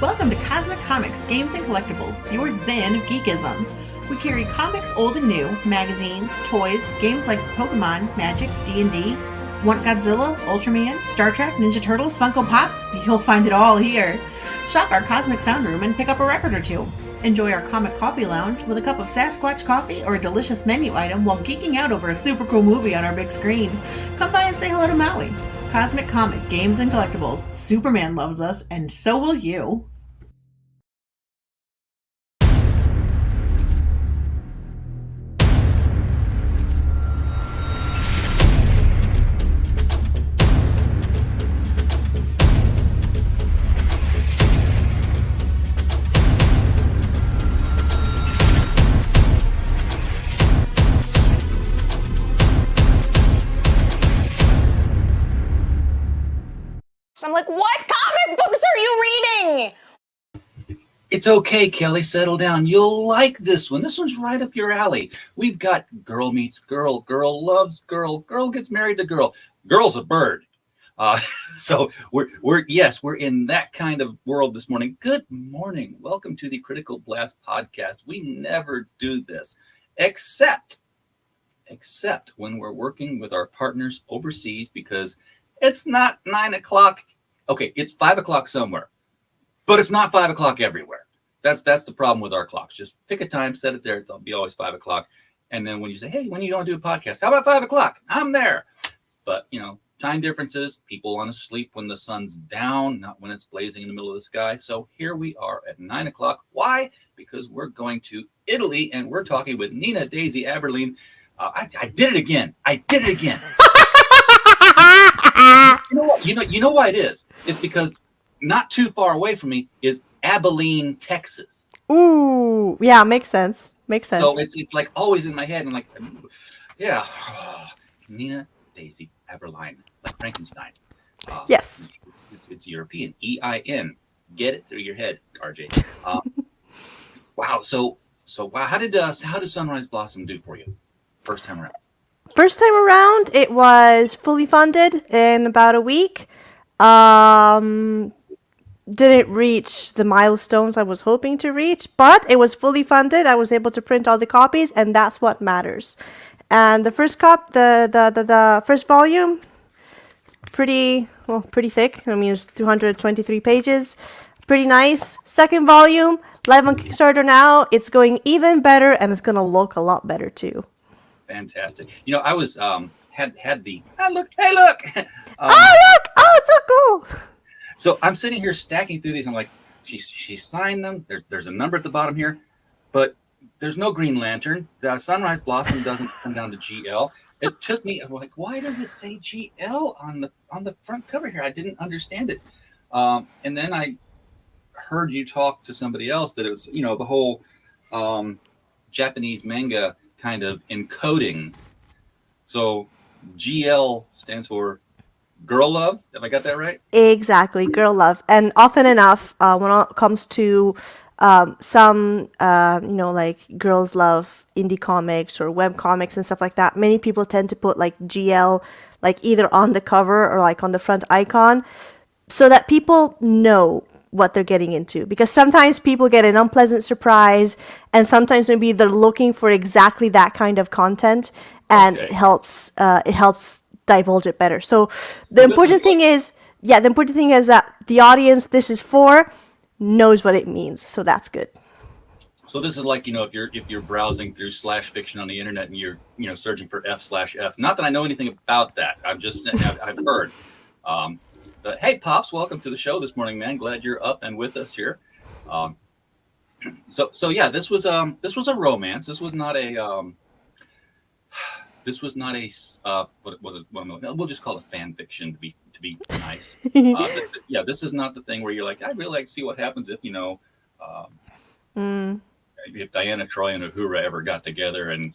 Welcome to Cosmic Comics, Games and Collectibles, your zen of geekism. We carry comics old and new, magazines, toys, games like Pokemon, Magic, D&D. Want Godzilla, Ultraman, Star Trek, Ninja Turtles, Funko Pops? You'll find it all here. Shop our Cosmic Sound Room and pick up a record or two. Enjoy our Comic Coffee Lounge with a cup of Sasquatch coffee or a delicious menu item while geeking out over a super cool movie on our big screen. Come by and say hello to Maui. Cosmic Comic, Games and Collectibles. Superman loves us, and so will you. So I'm like, what comic books are you reading? It's okay, Kelly. Settle down. You'll like this one. This one's right up your alley. We've got girl meets girl, girl loves girl, girl gets married to girl. Girl's a bird. So we're in that kind of world this morning. Good morning. Welcome to the Critical Blast podcast. We never do this except when we're working with our partners overseas because it's not 9 o'clock. Okay, it's 5 o'clock somewhere, but it's not 5 o'clock everywhere. That's the problem with our clocks. Just pick a time, set it there. It'll be always 5 o'clock. And then when you say, hey, when you don't do a podcast, how about 5 o'clock? I'm there. But, time differences, people want to sleep when the sun's down, not when it's blazing in the middle of the sky. So here we are at 9 o'clock. Why? Because we're going to Italy and we're talking with Nina Daisy Aberlein. I did it again. You know why it is? It's because not too far away from me is Aberlein, Texas. Ooh, yeah, makes sense. So it's like always in my head. I'm like, yeah, Nina Daisy Aberlein, like Frankenstein. Yes. It's European. EIN. Get it through your head, RJ. Wow. So wow. How did Sunrise Blossom do for you first time around? First time around, it was fully funded in about a week. Didn't reach the milestones I was hoping to reach, but it was fully funded. I was able to print all the copies, and that's what matters. And the first the first volume, pretty thick. I mean, it's 223 pages. Pretty nice. Second volume, live on Kickstarter now. It's going even better, and it's going to look a lot better too. Fantastic. I was had the look. Oh, it's so cool. So I'm sitting here stacking through these. I'm like, she signed them. There's a number at the bottom here, but there's no Green Lantern. The Sunrise Blossom doesn't come down to GL. It took me. I'm like, why does it say GL on the front cover here? I didn't understand it. And then I heard you talk to somebody else that it was the whole Japanese manga kind of encoding. So GL stands for girl love. Have I got that right? Exactly, girl love. And often enough, when it comes to some, like girls love indie comics or web comics and stuff like that, many people tend to put like GL, like either on the cover or like on the front icon, so that people know what they're getting into, because sometimes people get an unpleasant surprise, and sometimes maybe they're looking for exactly that kind of content, and it helps divulge it better. So the important thing is that the audience this is for knows what it means, so that's good. So this is like, if you're browsing through /fiction on the internet and you're searching for F/F. Not that I know anything about that. I've heard. But hey, Pops, welcome to the show this morning, man. Glad you're up and with us here. So yeah, this was a romance. This was not a we'll just call it fan fiction to be nice. Yeah, this is not the thing where you're like, I'd really like to see what happens if if Diana Troy and Uhura ever got together and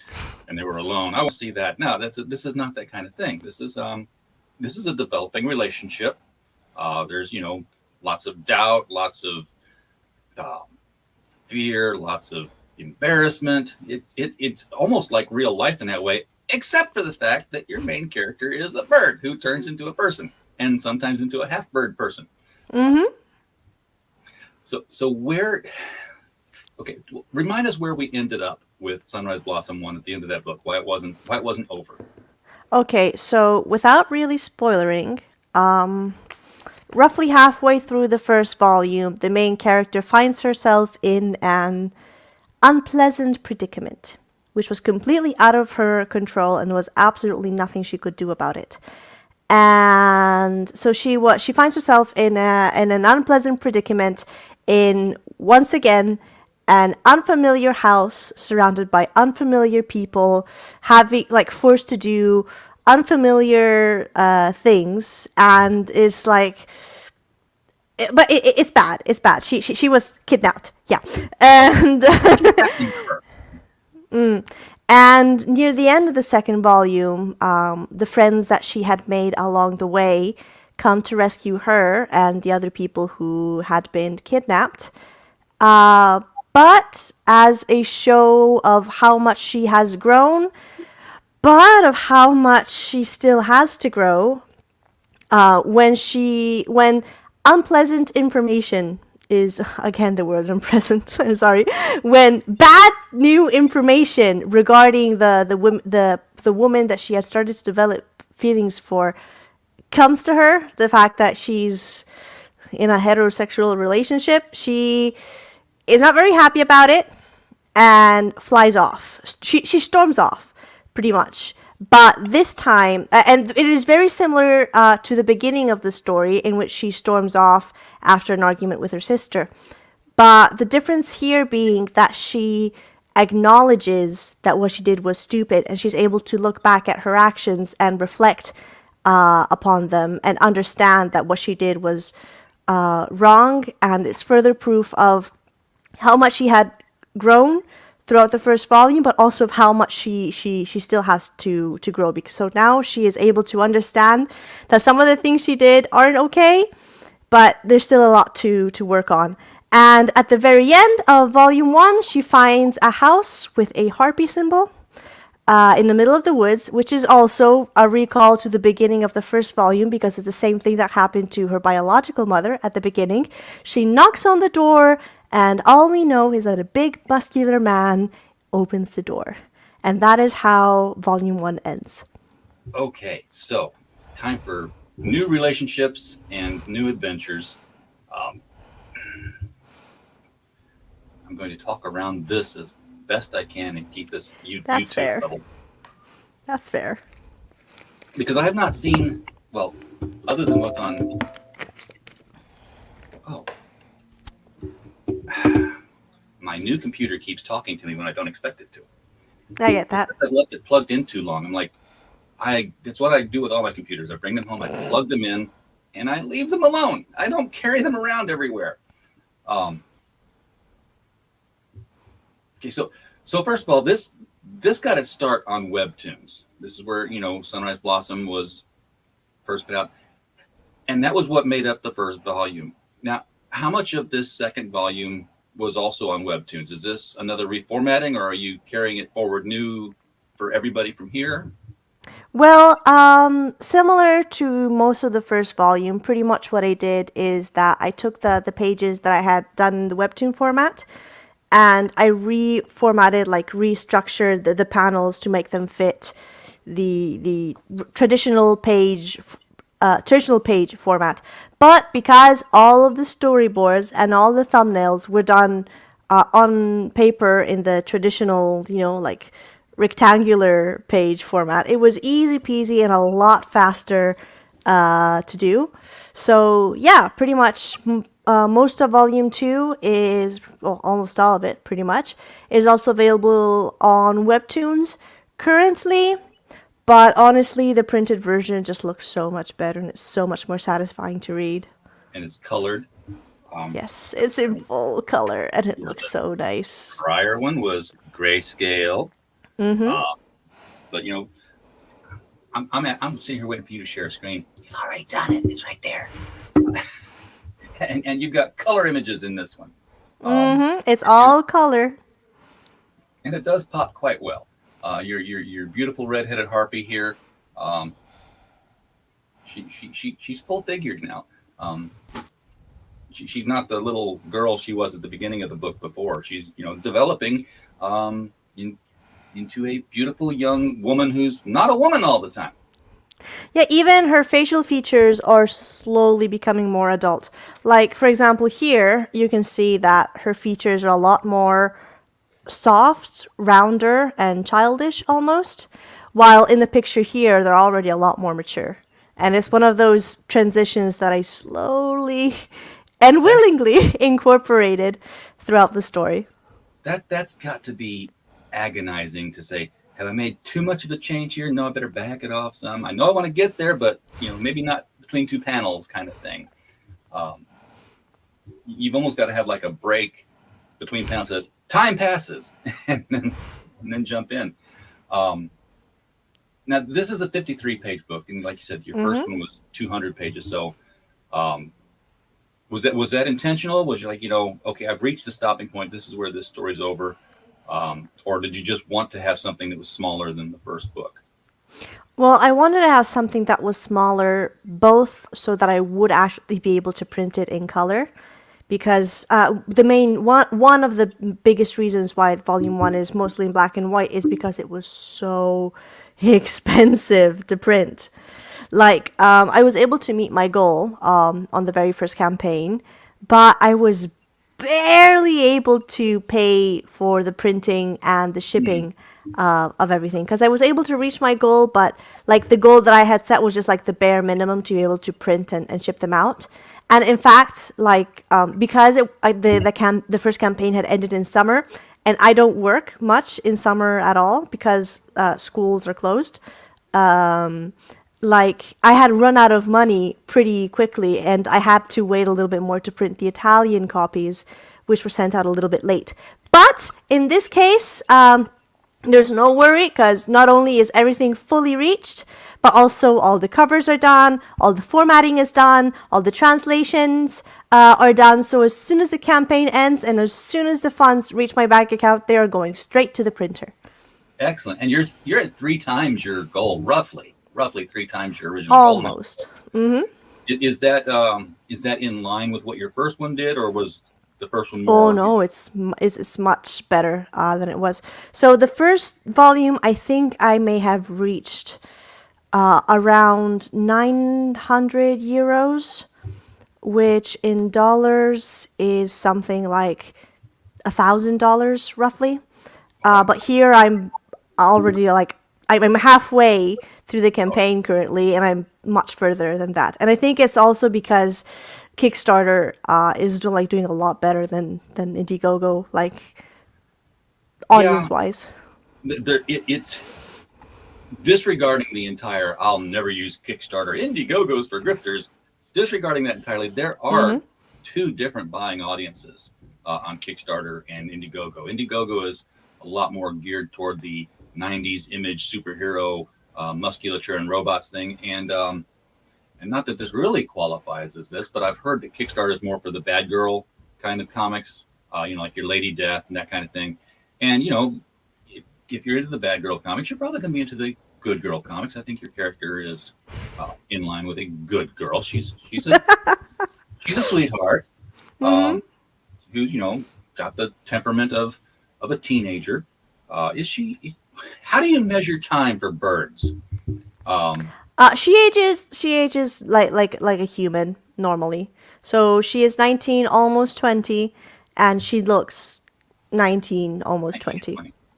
they were alone. I want to see that. No, this is not that kind of thing. This is a developing relationship. There's lots of doubt, lots of fear, lots of embarrassment. It's almost like real life in that way, except for the fact that your main character is a bird who turns into a person and sometimes into a half bird person. Mm-hmm. So where? Okay, remind us where we ended up with Sunrise Blossom One at the end of that book. Why it wasn't over. Okay, so without really spoiling, roughly halfway through the first volume, the main character finds herself in an unpleasant predicament, which was completely out of her control and was absolutely nothing she could do about it. And so she finds herself in an unpleasant predicament in once again an unfamiliar house surrounded by unfamiliar people, having like forced to do unfamiliar things, and is like but it's bad. It's bad. She was kidnapped. Yeah, and Happening to her. and near the end of the second volume, the friends that she had made along the way come to rescue her and the other people who had been kidnapped. Uh, but as a show of how much she has grown, but of how much she still has to grow, when unpleasant information is again the word unpleasant. I'm sorry. When bad new information regarding the woman that she had started to develop feelings for comes to her, the fact that she's in a heterosexual relationship, she is not very happy about it and flies off. She storms off, pretty much. But this time, and it is very similar to the beginning of the story, in which she storms off after an argument with her sister. But the difference here being that she acknowledges that what she did was stupid, and she's able to look back at her actions and reflect upon them and understand that what she did was wrong, and it's further proof of how much she had grown throughout the first volume, but also of how much she still has to grow. Because so now she is able to understand that some of the things she did aren't okay, but there's still a lot to work on. And at the very end of volume 1, she finds a house with a harpy symbol in the middle of the woods, which is also a recall to the beginning of the first volume, because it's the same thing that happened to her biological mother at the beginning. She knocks on the door, and all we know is that a big muscular man opens the door. And that is how volume 1 ends. Okay, so time for new relationships and new adventures. Um, I'm going to talk around this as best I can and keep this That's YouTube fair. level That's fair. because I have not seen, well, other than what's on. Oh, my new computer keeps talking to me when I don't expect it to. I get that. I've left it plugged in too long. I'm like, that's what I do with all my computers. I bring them home, I plug them in, and I leave them alone. I don't carry them around everywhere. Okay, so first of all, this got its start on Webtoons. This is where Sunrise Blossom was first put out, and that was what made up the first volume. Now, how much of this second volume was also on Webtoons? Is this another reformatting, or are you carrying it forward new for everybody from here? Well, similar to most of the first volume, pretty much what I did is that I took the pages that I had done in the Webtoon format, and I reformatted, like restructured the panels to make them fit the traditional page format. But because all of the storyboards and all the thumbnails were done on paper in the traditional, like rectangular page format, it was easy peasy and a lot faster to do. So yeah, pretty much most of volume 2 is, well, almost all of it pretty much, is also available on Webtoons currently. But honestly, the printed version just looks so much better, and it's so much more satisfying to read. And it's colored. Yes, it's in full color, and it looks The so nice. prior one was grayscale. But I'm sitting here waiting for you to share a screen. You've already done it. It's right there. and you've got color images in this one. It's all color. And it does pop quite well. Your beautiful redheaded harpy here. She's full figured now. she's not the little girl she was at the beginning of the book before. She's developing in, into a beautiful young woman who's not a woman all the time. Yeah, even her facial features are slowly becoming more adult. Like, for example, here you can see that her features are a lot more soft, rounder, and childish almost, while in the picture here, they're already a lot more mature. And it's one of those transitions that I slowly and willingly incorporated throughout the story. That's got to be agonizing to say, have I made too much of a change here? No, I better back it off some. I know I want to get there, but maybe not between two panels kind of thing. Um, you've almost got to have like a break between panels that says time passes and then jump in. Um, now this is a 53-page book, and like you said, your first one was 200 pages. So um, was that intentional? Was you like, okay, I've reached a stopping point. This is where this story's over. Or did you just want to have something that was smaller than the first book? Well, I wanted to have something that was smaller, both so that I would actually be able to print it in color, because the main one of the biggest reasons why Volume One is mostly in black and white is because it was so expensive to print. Like, I was able to meet my goal on the very first campaign, but I was barely able to pay for the printing and the shipping of everything, because I was able to reach my goal, but like the goal that I had set was just like the bare minimum to be able to print and ship them out. And in fact, like because the first campaign had ended in summer, and I don't work much in summer at all because schools are closed. Like I had run out of money pretty quickly, and I had to wait a little bit more to print the Italian copies, which were sent out a little bit late. But in this case, there's no worry, because not only is everything fully reached, but also all the covers are done, all the formatting is done, all the translations are done. So as soon as the campaign ends and as soon as the funds reach my bank account, they are going straight to the printer. Excellent. And you're at 3 times your goal, roughly 3 times your original goal. Almost. Mm-hmm. Is that in line with what your first one did, or was the first one Oh more? no, it's much better than it was. So the first volume, I think I may have reached around 900 euros, which in dollars is something like $1,000 roughly. But here I'm already like I'm halfway through the campaign currently, and I'm much further than that. And I think it's also because Kickstarter is doing a lot better than Indiegogo, like audience wise. It's disregarding the entire I'll never use Kickstarter, Indiegogo's for grifters. Disregarding that entirely, there are two different buying audiences on Kickstarter and Indiegogo. Indiegogo is a lot more geared toward the 90s image superhero musculature and robots thing, and not that this really qualifies as this, but I've heard that Kickstarter is more for the bad girl kind of comics, like your Lady Death and that kind of thing. And if you're into the bad girl comics, you're probably going to be into the good girl comics. I think your character is in line with a good girl. She's a she's a sweetheart, who's got the temperament of a teenager. Is she? How do you measure time for birds? She ages like a human normally. So she is 19, almost 20, and she looks 19, almost 20.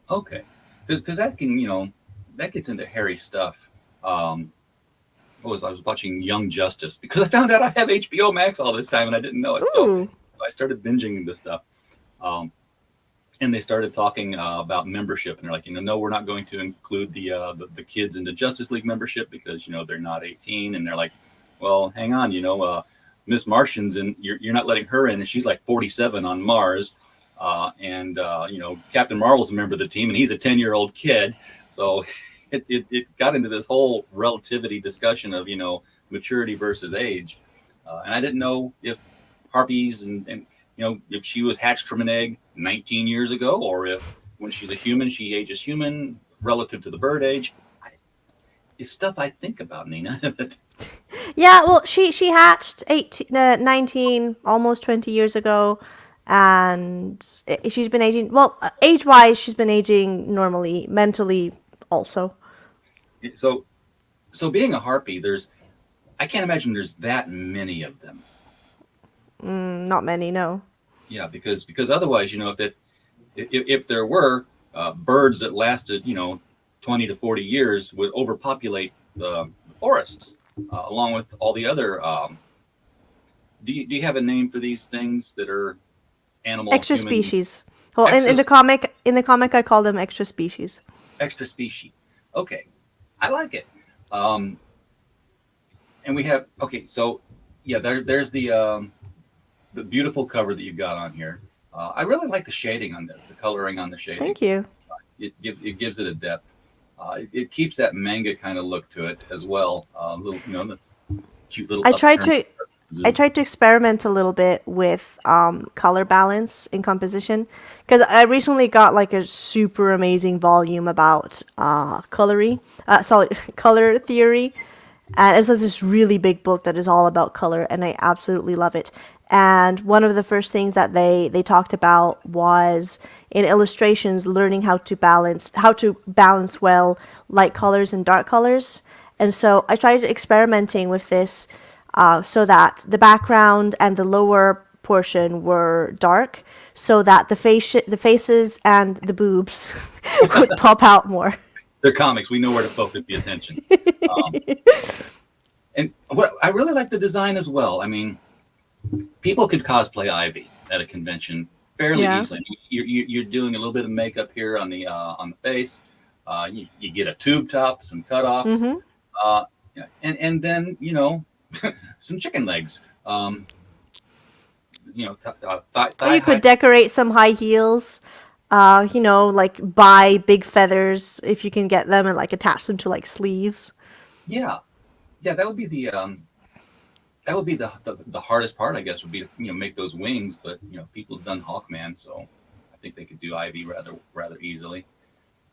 Okay, because that can that gets into hairy stuff. I was watching Young Justice because I found out I have HBO Max all this time and I didn't know it. So I started binging this stuff. And they started talking about membership, and they're like, no, we're not going to include the kids in the Justice League membership because they're not 18. And they're like, well, hang on, Miss Martian's and you're not letting her in, and she's like 47 on Mars. And Captain Marvel's a member of the team, and he's a 10-year-old kid. So it got into this whole relativity discussion of maturity versus age, and I didn't know if harpies and if she was hatched from an egg 19 years ago, or if when she's a human, she ages human relative to the bird age. It's stuff I think about, Nina. Yeah, well, she hatched 19, almost 20 years ago, and she's been aging. Well, age wise, she's been aging normally, mentally also. So, so being a harpy, I can't imagine there's that many of them. Not many, no. Yeah, because otherwise, if there were birds that lasted, 20 to 40 years, would overpopulate the forests, along with all the other. Do you have a name for these things that are animal Extra human species. Well, in extra the comic, I call them extra species. extra species? Okay, I like it. Um, and we have okay, so yeah, there's the beautiful cover that you've got on here. I really like the shading on this, the coloring on the shading. Thank you. It gives it a depth. It keeps that manga kind of look to it as well. Little, the cute little. I tried upturned to I tried to experiment a little bit with color balance in composition because I recently got like a super amazing volume about color theory, and it's like this really big book that is all about color, and I absolutely love it. And one of the first things that they talked about was in illustrations learning how to balance well light colors and dark colors. And so I tried experimenting with this so that the background and the lower portion were dark, so that the faces and the boobs would pop out more. They're comics. We know where to focus the attention. Um, and what I really like the design as well. I mean, people could cosplay Ivy at a convention fairly Yeah. easily. You're doing a little bit of makeup here on the face. You get a tube top, some cutoffs, Hmm. yeah, and then some chicken legs. Or Thigh you high. could decorate some high heels. Like buy big feathers if you can get them and like attach them to like sleeves. Yeah, yeah. That would be the hardest part, I guess, would be to make those wings. But people have done Hawkman, so I think they could do Ivy rather easily.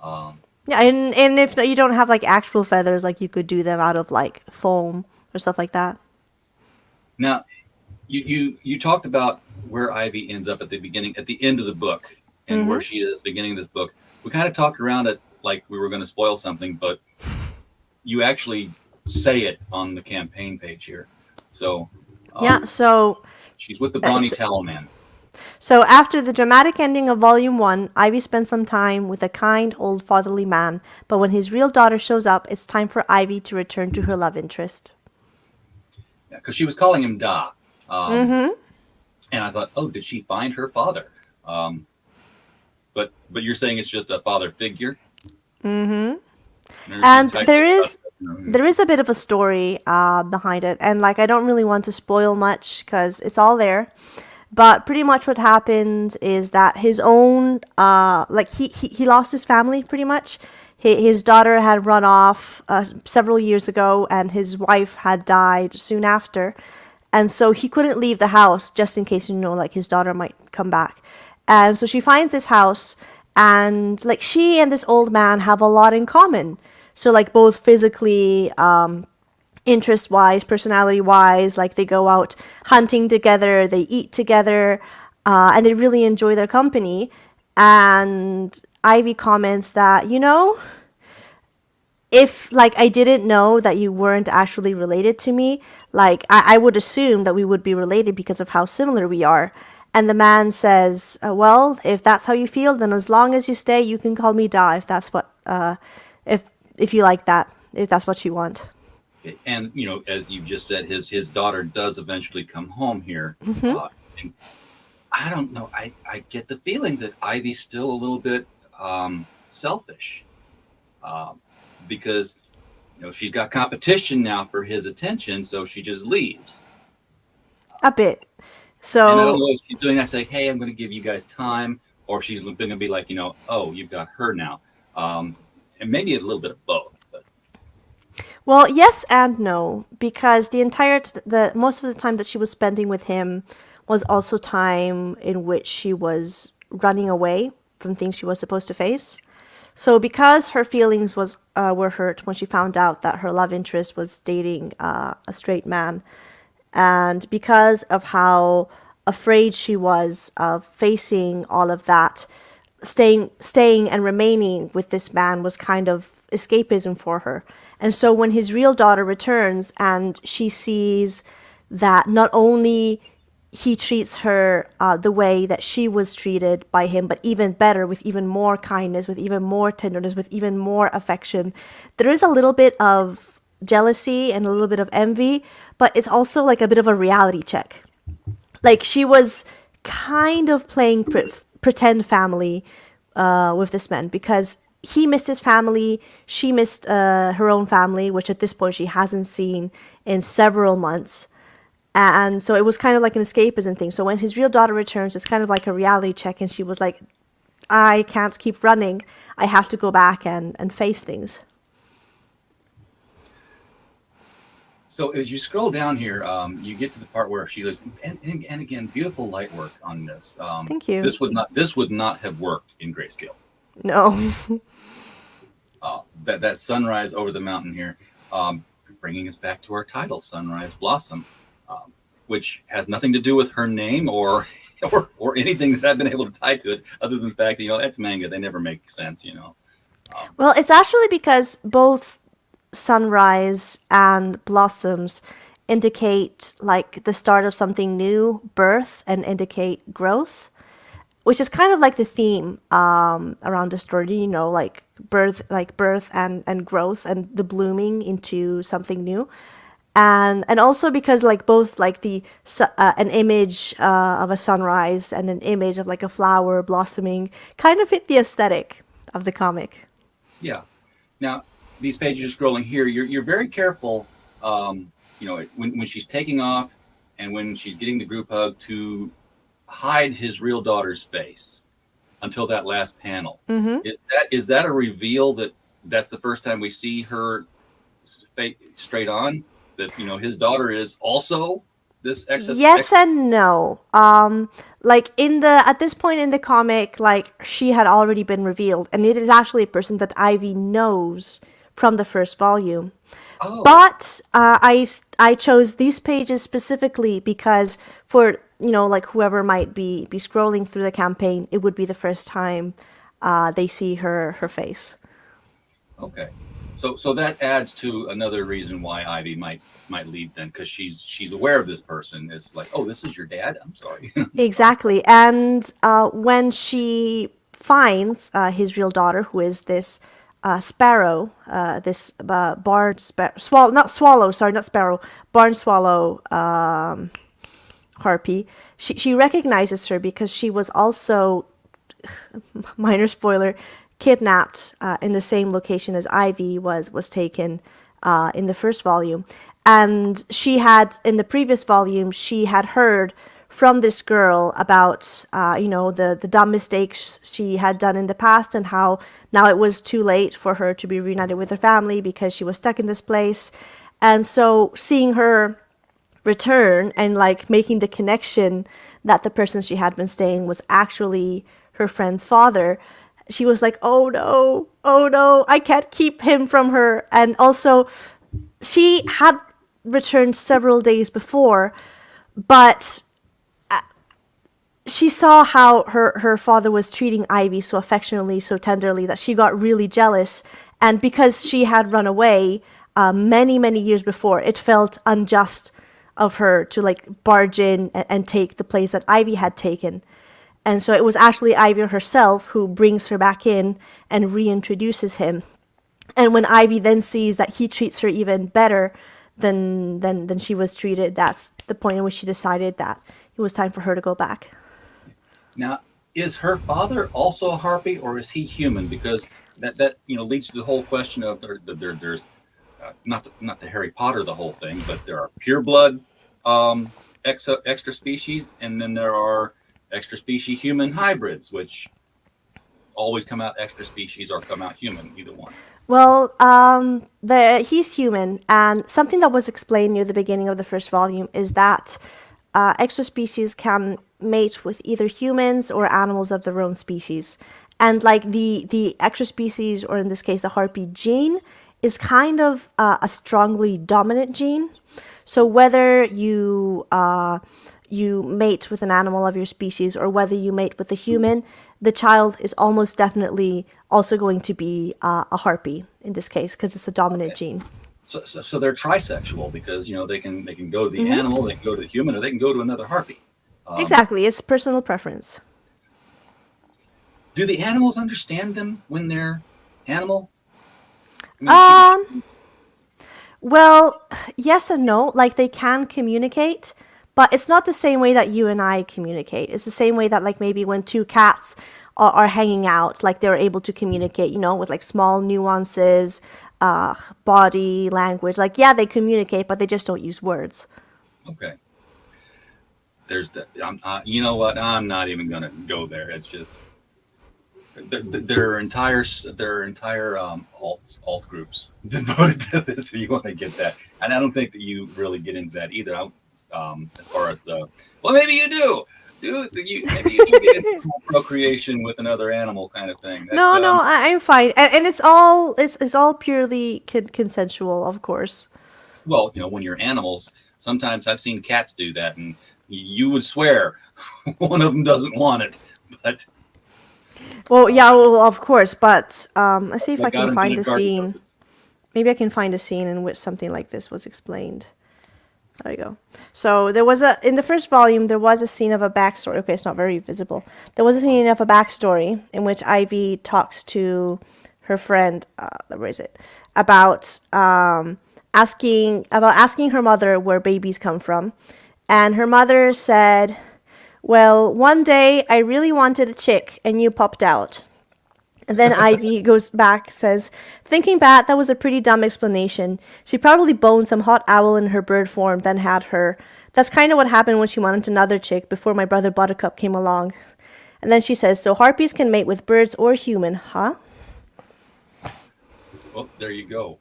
Um, Yeah, and if you don't have like actual feathers, like you could do them out of like foam or stuff like that. Now, you talked about where Ivy ends up at the end of the book, and Hmm. where she is at the beginning of this book. We kind of talked around it like we were going to spoil something, but you actually say it on the campaign page here. So, Yeah, um, so she's with the uh, Brawny s- Towel Man. so after the dramatic ending of Volume 1, Ivy spends some time with a kind old fatherly man, but when his real daughter shows up, it's time for Ivy to return to her love interest. Yeah, because she was calling him Da. Um, Mm-hmm. and I thought, oh, did she find her father? Um, but you're saying it's just a father figure. Mm-hmm. And she's And typing there about, is there is a bit of a story behind it, and like I don't really want to spoil much because it's all there. But pretty much what happened is that his own like he lost his family pretty much. His daughter had run off several years ago, and his wife had died soon after, and so he couldn't leave the house just in case like his daughter might come back. And so she finds this house, and like she and this old man have a lot in common. So like both physically, interest wise, personality wise, like they go out hunting together, they eat together, and they really enjoy their company. And Ivy comments that, if like I didn't know that you weren't actually related to me, like I would assume that we would be related because of how similar we are. And the man says, "Well, if that's how you feel, then as long as you stay, you can call me Da. If that's what, if you like that, if that's what you want." and as you just said, his daughter does eventually come home here. Hmm. And I don't know. I get the feeling that Ivy's still a little bit selfish, um, because she's got competition now for his attention, so she just leaves. A bit. And I don't So know if she's doing that, say, "Hey, I'm going to give you guys time," or she's going to be like, "Oh, you've got her now," and maybe a little bit of both. But well, yes and no, because the most of the time that she was spending with him was also time in which she was running away from things she was supposed to face. So because her feelings were hurt when she found out that her love interest was dating a straight man, and because of how afraid she was of facing all of that, staying and remaining with this man was kind of escapism for her. And so when his real daughter returns and she sees that not only he treats her the way that she was treated by him, but even better, with even more kindness, with even more tenderness, with even more affection, there is a little bit of jealousy and a little bit of envy, but it's also like a bit of a reality check. Like she was kind of playing pretend family with this man, because he missed his family, she missed her own family, which at this point she hasn't seen in several months. And so it was kind of like an escapism thing. So when his real daughter returns, it's kind of like a reality check. And she was like, I can't keep running. I have to go back and face things. So as you scroll down here, you get to the part where she lives, and again, beautiful light work on this. Thank you. This would not have worked in grayscale. No. That sunrise over the mountain here, bringing us back to our title, Sunrise Blossom, which has nothing to do with her name or anything that I've been able to tie to it, other than the fact that that's manga. They never make sense. Well, it's actually because both sunrise and blossoms indicate like the start of something new, birth, and indicate growth, which is kind of like the theme around the story, like birth and growth and the blooming into something new. And also because like both like an image of a sunrise and an image of like a flower blossoming kind of fit the aesthetic of the comic. Yeah. Now, these pages scrolling here, you're very careful, when she's taking off and when she's getting the group hug, to hide his real daughter's face until that last panel. Mm-hmm. Is that a reveal that's the first time we see her straight on? That his daughter is also this excess. Yes and no. Like at this point in the comic, like she had already been revealed, and it is actually a person that Ivy knows from the first volume. Oh. But I chose these pages specifically because for like whoever might be scrolling through the campaign, it would be the first time they see her face. Okay. So that adds to another reason why Ivy might leave then, because she's aware of this person. It's like, oh, this is your dad? I'm sorry. Exactly. And when she finds his real daughter, who is this sparrow, this barn swallow, not sparrow, barn swallow harpy, she recognizes her because she was also, minor spoiler, kidnapped in the same location as Ivy was taken in the first volume. And she had, in the previous volume, she had heard from this girl about, the dumb mistakes she had done in the past, and how now it was too late for her to be reunited with her family because she was stuck in this place. And so seeing her return and like making the connection that the person she had been staying was actually her friend's father, she was like, oh no, I can't keep him from her. And also, she had returned several days before, but she saw how her father was treating Ivy so affectionately, so tenderly, that she got really jealous. And because she had run away many years before, it felt unjust of her to like barge in and take the place that Ivy had taken. And so it was actually Ivy herself who brings her back in and reintroduces him. And when Ivy then sees that he treats her even better than she was treated, that's the point in which she decided that it was time for her to go back. Now, is her father also a harpy, or is he human? Because that leads to the whole question of there's not the Harry Potter the whole thing, but there are pureblood extra species, and then there are extra species human hybrids, which always come out extra species or come out human, either one. Well, he's human, and something that was explained near the beginning of the first volume is that extra species can mate with either humans or animals of their own species. And like the extra species, or in this case, the harpy gene, is kind of a strongly dominant gene. So whether you mate with an animal of your species or whether you mate with a human, the child is almost definitely also going to be a harpy in this case because it's a dominant gene. So they're trisexual because they can go to the animal, they can go to the human, or they can go to another harpy. Exactly, it's personal preference. Do the animals understand them when they're animal? Well, yes and no. Like they can communicate, but it's not the same way that you and I communicate. It's the same way that like maybe when two cats are hanging out, like they're able to communicate, with like small nuances, body language. Like yeah, they communicate, but they just don't use words. Okay. There's that. You know what? I'm not even gonna go there. It's just there are entire alt groups devoted to this. If you want to get that, and I don't think that you really get into that either. As far as maybe you do. Maybe you do get into procreation with another animal kind of thing. No, I'm fine, and it's all purely consensual, of course. Well, when you're animals, sometimes I've seen cats do that, and you would swear one of them doesn't want it, but. Well, yeah, well, of course, but let's see if I can got find into a garden scene. purpose. Maybe I can find a scene in which something like this was explained. There you go. So there was in the first volume, there was a scene of a backstory. Okay, it's not very visible. There was a scene of a backstory in which Ivy talks to her friend, where is it? About asking her mother where babies come from. And her mother said, well, one day I really wanted a chick and you popped out. And then Ivy goes back, says, thinking back, that was a pretty dumb explanation. She probably boned some hot owl in her bird form, then had her. That's kind of what happened when she wanted another chick before my brother Buttercup came along. And then she says, so harpies can mate with birds or human, huh? Well, there you go.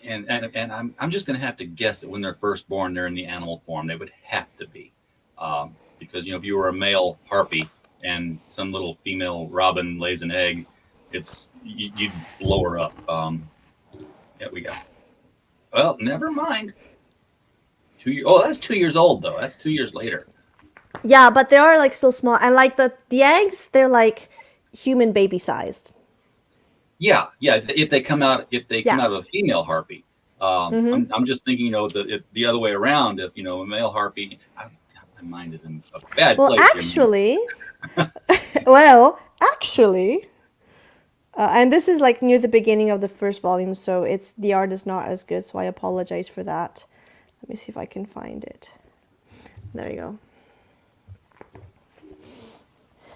And I'm just going to have to guess that when they're first born, they're in the animal form. They would have to be, because if you were a male harpy and some little female robin lays an egg, you'd blow her up. Yeah, we got. Well, never mind. 2 years. Oh, that's 2 years old though. That's 2 years later. Yeah, but they are like still small, and like the eggs, they're like human baby sized. Yeah. If they come out of a female harpy, I'm just thinking, the other way around. If a male harpy, my mind is in a bad place. Actually, and this is like near the beginning of the first volume, so the art is not as good. So I apologize for that. Let me see if I can find it. There you go.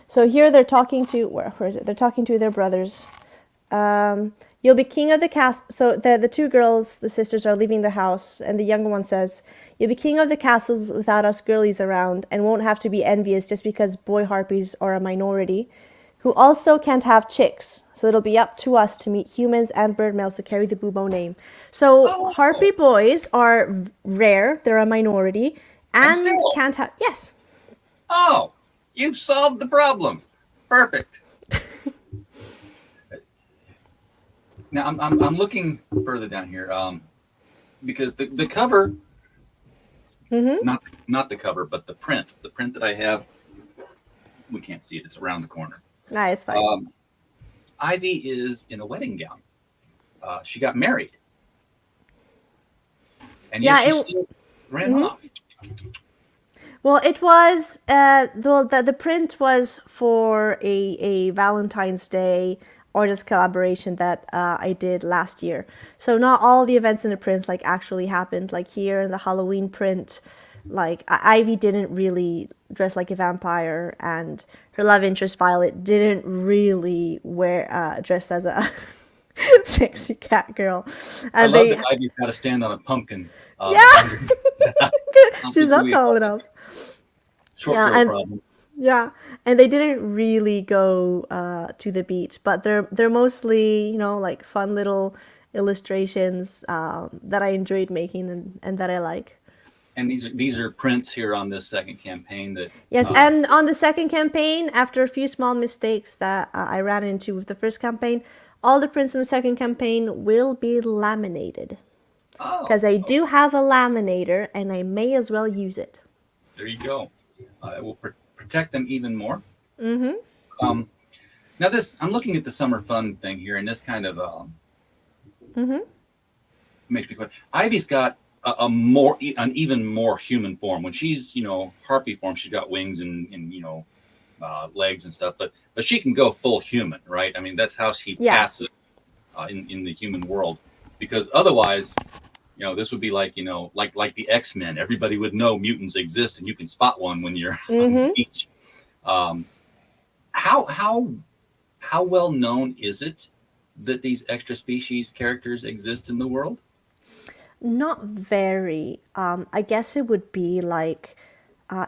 So here they're talking to where is it? They're talking to their brothers. You'll be king of the castle. So the two girls, the sisters, are leaving the house, and the younger one says, you'll be king of the castles without us girlies around, and won't have to be envious just because boy harpies are a minority, who also can't have chicks. So it'll be up to us to meet humans and bird males to carry the Bubo name. So harpy boys are rare, they're a minority, and can't have, yes. Oh, you've solved the problem. Perfect. Now I'm looking further down here, because the cover, not the cover, but the print that I have, we can't see it. It's around the corner. Nah, it's fine. Ivy is in a wedding gown. She got married, and yet she still ran off. Well, it was the print was for a Valentine's Day artist collaboration that I did last year. So not all the events in the prints like actually happened. Like here in the Halloween print, like Ivy didn't really dress like a vampire, and her love interest Violet didn't really dress as a sexy cat girl. And I love that Ivy's got to stand on a pumpkin. She's not tall enough. Short girl problem. Yeah, and they didn't really go to the beach, but they're mostly like fun little illustrations that I enjoyed making and that I like. And these are prints here on this second campaign that Yes, and on the second campaign, after a few small mistakes that I ran into with the first campaign, all the prints in the second campaign will be laminated. Because I do have a laminator, and I may as well use it. There you go. It will protect them even more. Mm-hmm. Now I'm looking at the summer fun thing here, and this kind of makes me question. Ivy's got an even more human form. When she's harpy form, she's got wings and legs and stuff, but she can go full human, right? I mean, that's how she passes in the human world, because otherwise, this would be like like the X-Men. Everybody would know mutants exist, and you can spot one when you're on the beach. How well known is it that these extra species characters exist in the world? Not very. I guess it would be like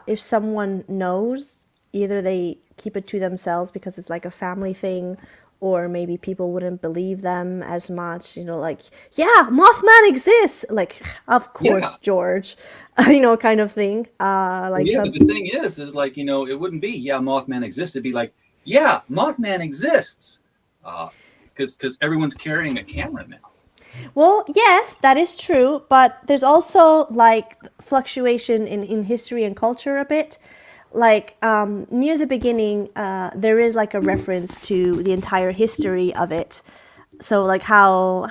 if someone knows, either they keep it to themselves because it's like a family thing, or maybe people wouldn't believe them as much. Like, yeah, Mothman exists. Like, of course, George. Kind of thing. But the thing is like, it wouldn't be, yeah, Mothman exists. It'd be like, yeah, Mothman exists. Because everyone's carrying a camera now. Well, yes, that is true, but there's also like fluctuation in history and culture a bit. Like near the beginning, there is like a reference to the entire history of it. So like how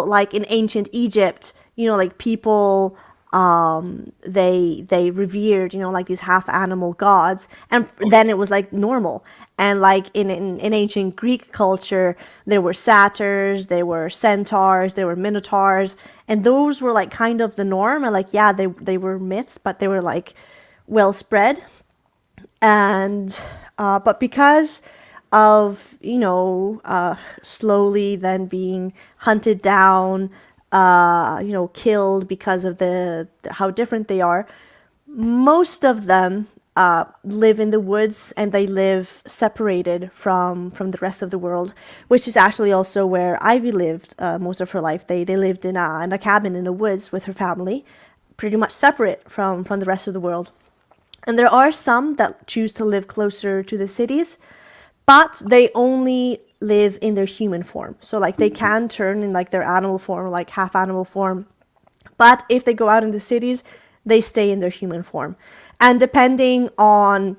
like in ancient Egypt, like people they revered like these half animal gods, and then it was like normal. And like in ancient Greek culture, there were satyrs, there were centaurs, there were minotaurs, and those were like kind of the norm. And like, yeah, they were myths, but they were like well spread. And but because of slowly then being hunted down, killed because of how different they are, most of them live in the woods, and they live separated from the rest of the world, which is actually also where Ivy lived most of her life. They lived in a cabin in the woods with her family, pretty much separate from the rest of the world. And there are some that choose to live closer to the cities, but they only live in their human form. So like they can turn in like their animal form, like half animal form, but if they go out in the cities, they stay in their human form. And depending on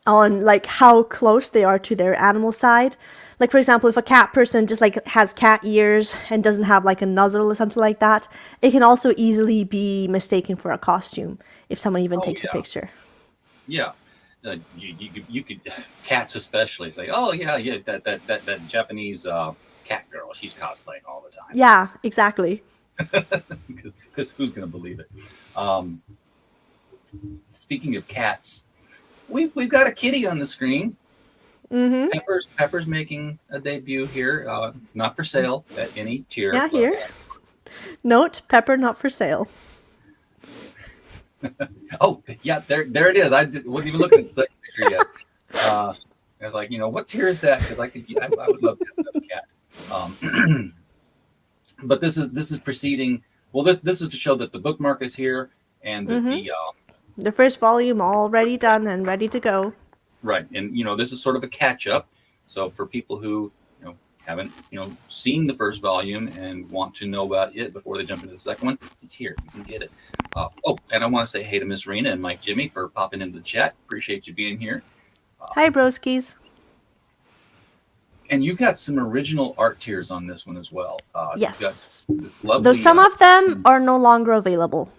like how close they are to their animal side, like for example, if a cat person just like has cat ears and doesn't have like a nozzle or something like that, it can also easily be mistaken for a costume if someone even takes a picture. Yeah. You could, cats especially, say, oh yeah, that Japanese cat girl, she's cosplaying all the time. Yeah, exactly. Because who's going to believe it? Speaking of cats, we've got a kitty on the screen. Mm-hmm. Pepper's making a debut here. Not for sale at any tier. Yeah, here. Note: Pepper not for sale. Oh yeah, there it is. Wasn't even looking at the second picture yet. I was like, what tier is that? Because I would love to have another cat. But this is preceding. Well, this is to show that the bookmark is here, and that the first volume already done and ready to go. Right, and this is sort of a catch up. So for people who haven't seen the first volume and want to know about it before they jump into the second one, it's here. You can get it. And I want to say hey to Miss Rena and Mike Jimmy for popping into the chat. Appreciate you being here. Hi, broskies. And you've got some original art tiers on this one as well. Yes. Lovely, though some of them are no longer available.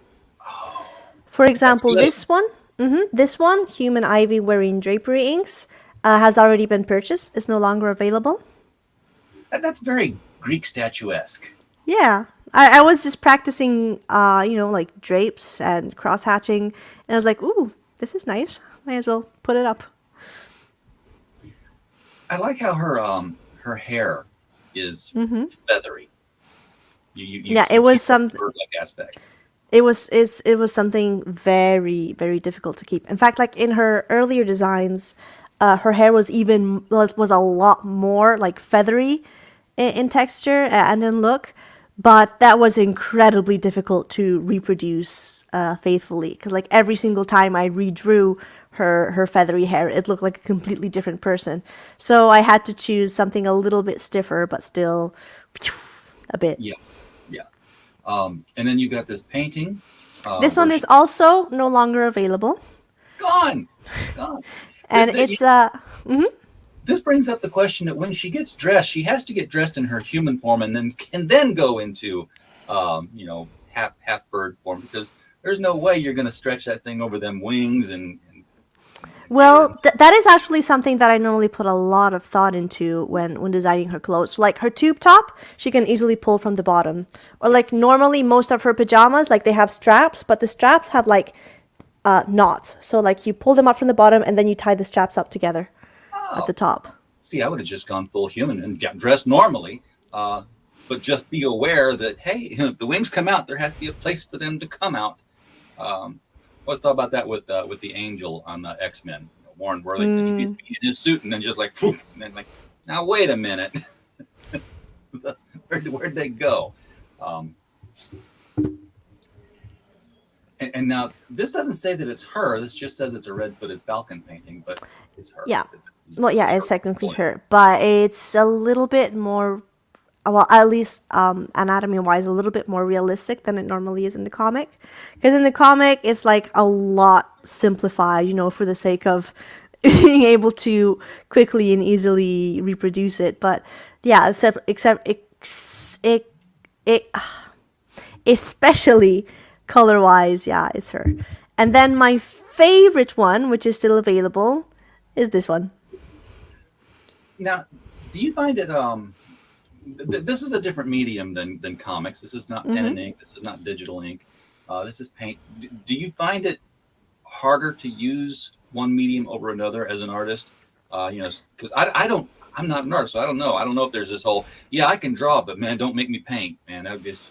For example, this one, Human Ivy wearing drapery inks, has already been purchased. It's no longer available. That's very Greek statuesque. Yeah. I was just practicing, like drapes and cross hatching, and I was like, ooh, this is nice. Might as well put it up. I like how her hair is feathery. It was some bird-like aspect. It was something very, very difficult to keep. In fact, like in her earlier designs, her hair was a lot more like feathery in texture and in look. but that was incredibly difficult to reproduce faithfully, because like every single time I redrew her feathery hair, it looked like a completely different person. So I had to choose something a little bit stiffer, but still a bit. Yeah, yeah. And then you got this painting. This one Where is also no longer available, gone, gone. and it's This brings up the question that when she gets dressed, she has to get dressed in her human form, and then can then go into, half bird form, because there's no way you're going to stretch that thing over them wings and get well, in. that is actually something that I normally put a lot of thought into when designing her clothes. Like her tube top, she can easily pull from the bottom. Or like Yes. normally most of her pajamas, like they have straps, but the straps have like knots. So like you pull them up from the bottom and then you tie the straps up together at Oh, the top. see, I would have just gone full human and got dressed normally, but just be aware that hey, if the wings come out, there has to be a place for them to come out. Let's talk about that with the Angel on the X-Men, Warren Worthington. He'd be in his suit and then just like, poof, and then like, now wait a minute, where'd they go? Um, and now this doesn't say that it's her. This just says it's a red-footed falcon painting, but it's her. Yeah. Well, This yeah, is it's technically her. her, but it's a little bit more, well, at least anatomy wise, a little bit more realistic than it normally is in the comic. Because in the comic, it's like a lot simplified, for the sake of being able to quickly and easily reproduce it. But yeah, it, especially color wise, yeah, it's her. And then my favorite one, which is still available, is this one. Now, do you find it this is a different medium than comics. This is not pen and ink. This is not digital ink. This is paint. Do you find it harder to use one medium over another as an artist? Because I don't. I'm not an artist, so I don't know. I don't know if there's this whole I can draw, but man, don't make me paint, man. That would just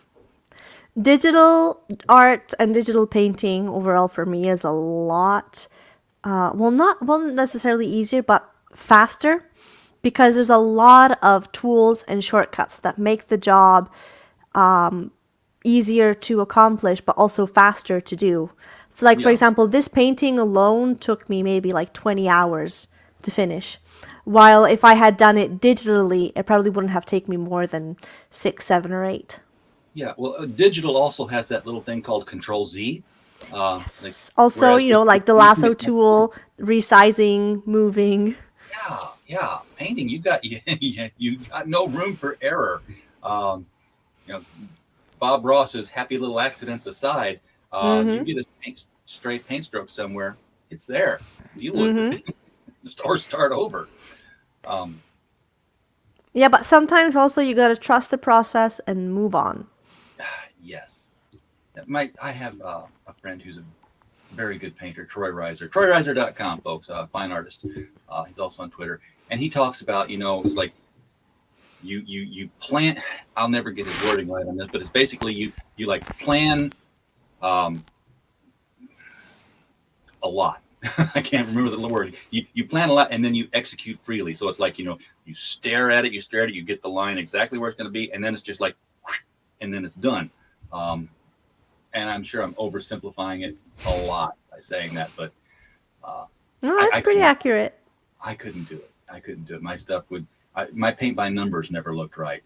Digital art and digital painting overall for me is a lot, not necessarily easier, but faster, because there's a lot of tools and shortcuts that make the job easier to accomplish, but also faster to do. So, like, for yeah. example, this painting alone took me maybe like 20 hours to finish. While if I had done it digitally, it probably wouldn't have taken me more than 6, 7, or 8. Yeah, well, digital also has that little thing called Control Z. Like, Also, whereas like the lasso tool, resizing, moving. yeah, painting, you got no room for error. Um, you know, Bob Ross's happy little accidents aside, you get a stray paint stroke somewhere, it's there. Deal with it, or start over. Um, Yeah, but sometimes also you gotta trust the process and move on. yes, I have a friend who's a very good painter, Troy Reiser. TroyReiser.com, folks, fine artist. He's also on Twitter, and he talks about it's like you plan. I'll never get his wording right on this, but it's basically you like plan a lot. I can't remember the word. You plan a lot and then you execute freely. So it's like you stare at it, you get the line exactly where it's going to be, and then it's just like, and then it's done. And I'm sure I'm oversimplifying it a lot by saying that, but No, that's pretty accurate. I couldn't do it. My stuff my paint by numbers never looked right.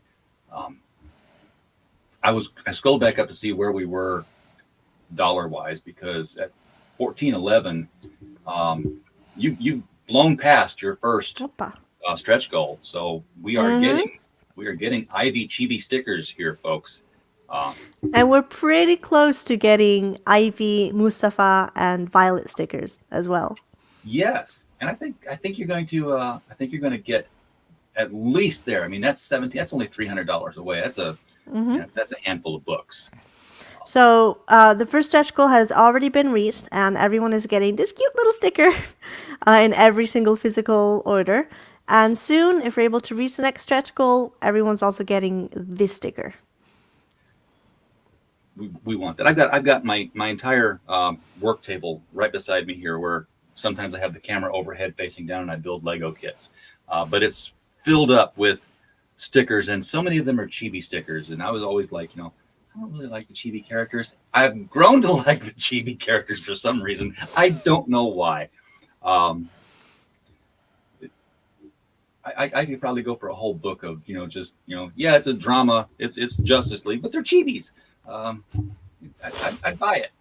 I scrolled back up to see where we were dollar wise, because at 1411, you've blown past your first Opa. stretch goal. So we are getting Ivy Chibi stickers here, folks. And we're pretty close to getting Ivy, Mustafa, and Violet stickers as well. Yes, and I think you're going to get at least there. I mean, that's 17. That's only $300 away. That's that's a handful of books. So the first stretch goal has already been reached, and everyone is getting this cute little sticker in every single physical order. And soon, if we're able to reach the next stretch goal, everyone's also getting this sticker. We want that. I've got my entire work table right beside me here, where sometimes I have the camera overhead facing down and I build Lego kits. But it's filled up with stickers, and so many of them are chibi stickers. And I was always like, I don't really like the chibi characters. I've grown to like the chibi characters for some reason. I don't know why. Um, I could probably go for a whole book of yeah, it's a drama, it's Justice League, but they're chibis. I'd buy it.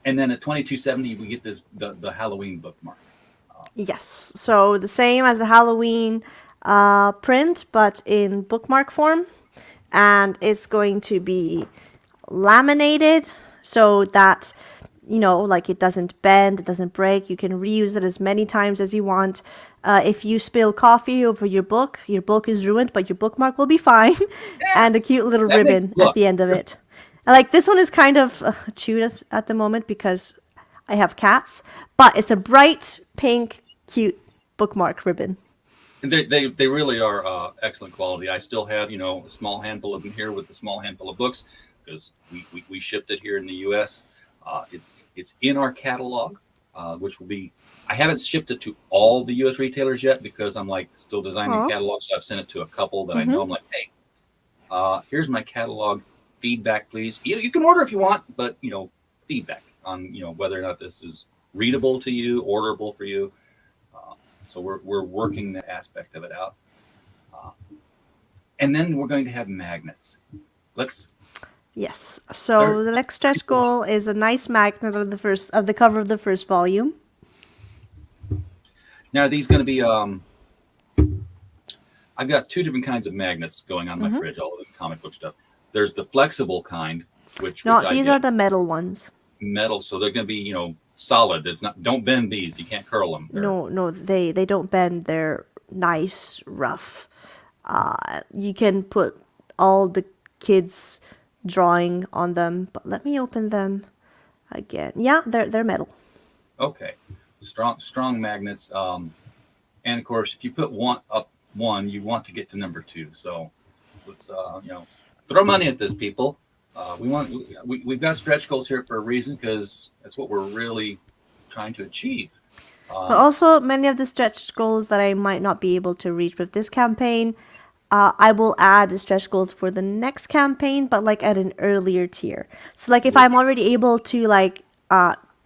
And then at 2270 we get the Halloween bookmark. Yes. So the same as a Halloween print, but in bookmark form. And it's going to be laminated so that, like it doesn't bend, it doesn't break. You can reuse it as many times as you want. If you spill coffee over your book is ruined, but your bookmark will be fine. And a cute little ribbon at the end of it. And like this one is kind of chewed at the moment because I have cats, but it's a bright pink, cute bookmark ribbon. They really are excellent quality. I still have a small handful of them here with a small handful of books because we shipped it here in the U.S. It's in our catalog, which will be. I haven't shipped it to all the U.S. retailers yet because I'm like still designing catalogs. So I've sent it to a couple that I know. I'm like, hey, here's my catalog. Feedback, please. You can order if you want, but feedback on whether or not this is readable to you, orderable for you. So we're working that aspect of it out, and then we're going to have magnets. Yes. So the next stretch goal is a nice magnet of the cover of the first volume. Now are these going to be? I've got two different kinds of magnets going on my fridge. All of the comic book stuff. There's the flexible kind, which these are the metal ones. Metal, so they're going to be solid. It's not. Don't bend these. You can't curl them. No, they don't bend. They're nice, rough. You can put all the kids' drawing on them. But let me open them again. Yeah, they're metal. Okay, strong magnets. And of course, if you put one, you want to get to number 2. So let's throw money at this, people. We've got stretch goals here for a reason because that's what we're really trying to achieve. But also, many of the stretch goals that I might not be able to reach with this campaign, I will add the stretch goals for the next campaign, but like at an earlier tier. So like if I'm already able to like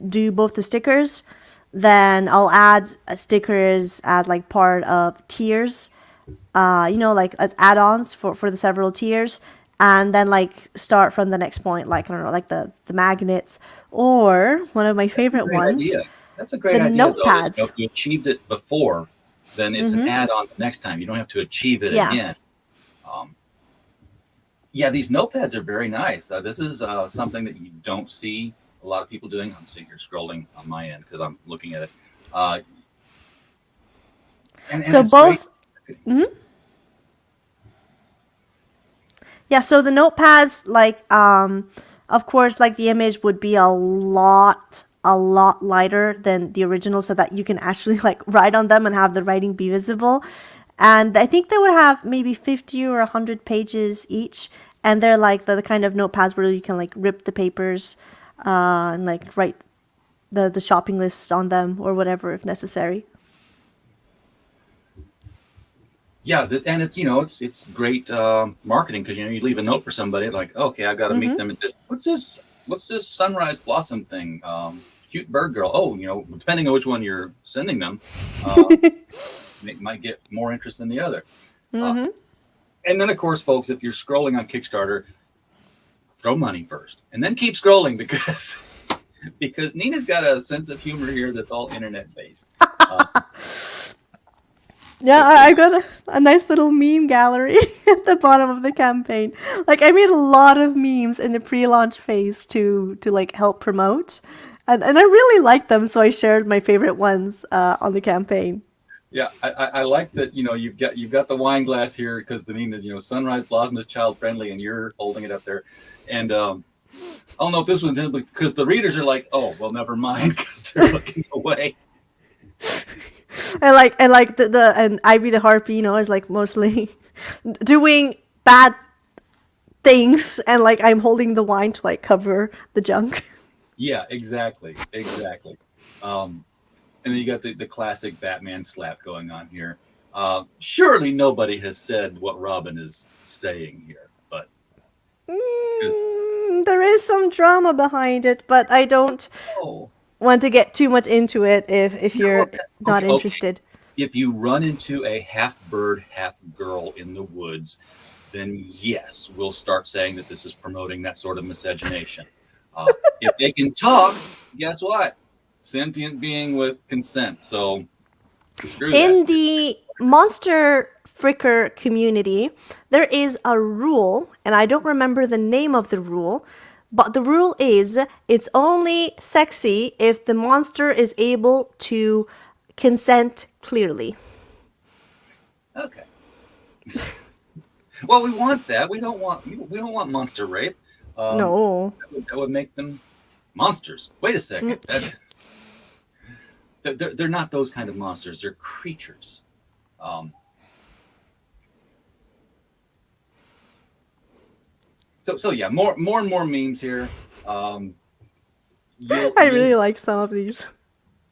do both the stickers, then I'll add stickers as like part of tiers, like as add-ons for the several tiers. And then like start from the next point, like I don't know, like the magnets, or one of my favorite ones. Idea. That's a great idea. Notepads. If you achieved it before, then it's an add-on the next time. You don't have to achieve it again. These notepads are very nice. This is something that you don't see a lot of people doing. I'm sitting here scrolling on my end because I'm looking at it. And so both. Yeah, so the notepads, like, of course, like the image would be a lot lighter than the original so that you can actually like write on them and have the writing be visible. And I think they would have maybe 50 or 100 pages each. And they're like the kind of notepads where you can like rip the papers and like write the shopping lists on them or whatever if necessary. Yeah, and it's it's great marketing because you leave a note for somebody like, okay, I've got to meet them at this. What's this sunrise blossom thing? Cute bird girl. Oh, depending on which one you're sending them, it might get more interest than the other. And then of course, folks, if you're scrolling on Kickstarter, throw money first, and then keep scrolling because Nina's got a sense of humor here that's all internet based. Yeah, I got a nice little meme gallery at the bottom of the campaign. Like I made a lot of memes in the pre-launch phase to like help promote, and I really liked them, so I shared my favorite ones on the campaign. Yeah, I like that. You've got the wine glass here because the Nina, sunrise blossom is child friendly, and you're holding it up there. And I don't know if this one's because the readers are like, oh well, never mind, because they're looking away. And like the and Ivy the Harpy, is like mostly doing bad things, and like I'm holding the wine to like cover the junk. Yeah, exactly. And then you got the classic Batman slap going on here. Surely nobody has said what Robin is saying here, but because There is some drama behind it, but I don't oh want to get too much into it if no, you're okay, not okay, okay. interested. If you run into a half bird, half girl in the woods, then yes, we'll start saying that this is promoting that sort of miscegenation. If they can talk, guess what? Sentient being with consent. So screw that. In the monster fricker community, there is a rule, and I don't remember the name of the rule, but the rule is it's only sexy if the monster is able to consent clearly. Okay. Well, we want that. We don't want monster rape. Um, No. that would make them monsters. Wait a second. They're not those kind of monsters. They're creatures. Um, so yeah, more and more memes here. Um, you'll I you'll really like some of these.